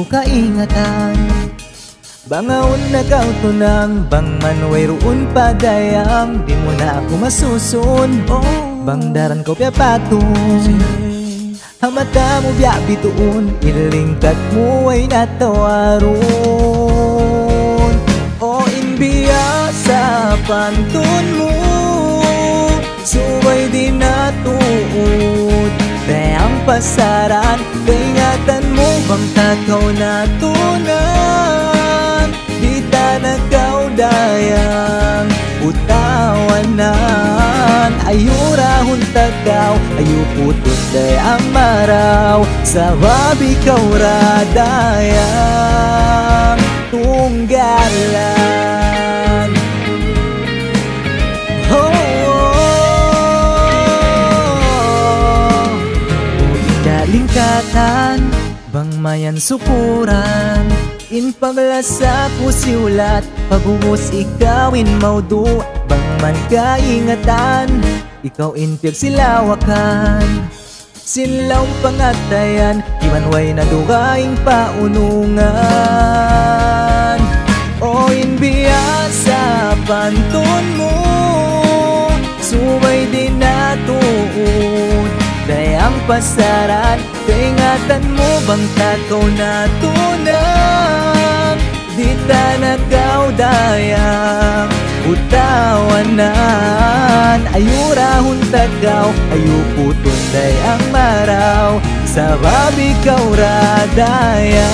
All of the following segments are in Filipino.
kaingatan. Bangaon na kautunang bang manway roon padayam, di mo na ako masusun. Bang daran ko pya patun, hamata mo biya bituon, ilingkat mo ay natawaron. O inbiya sa pantun mo, suway di natuod. Dayang pasaran, kaingatan mo bang takaw natunan. Di ta nagkaudayang utawanan. Ayurahon tagaw, ayu putot dayang maraw. Sa babi kauradayang tunggalan. Lingkatan, bang mayan sukuran. In paglasa ko siulat, pagubos ikawin maudu. Bang man kaingatan, ikaw inpiyag silawakan. Silaw pangatayan, imanway na dugaing paunungan. O inbiya sa pantun mo, sumay din natuon. Dayang pasaran, kaingatan mo bang takaw natunan. Di ta nagkaudayang utawanan. Ayurahon tagaw, ayu puton dayang maraw. Sa babi kauradayang.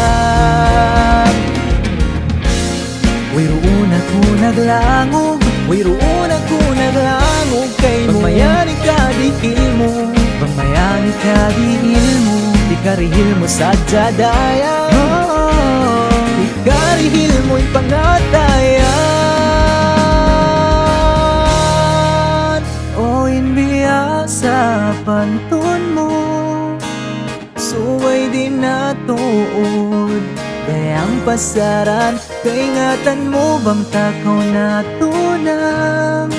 Wayroon ako naglangog, wayroon ako naglangog. Kay mo mayaning kadikil mo, pangmayani ka dinil mo. Di karihil mo sa jadaya, di karihil mo'y pangatayan. O inbiya sa pantun mo, suway din natuod. Dayang pasaran, kaingatan mo bang takaw natunan.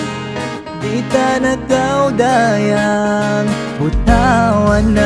Di ta nagkaudayang utawanan.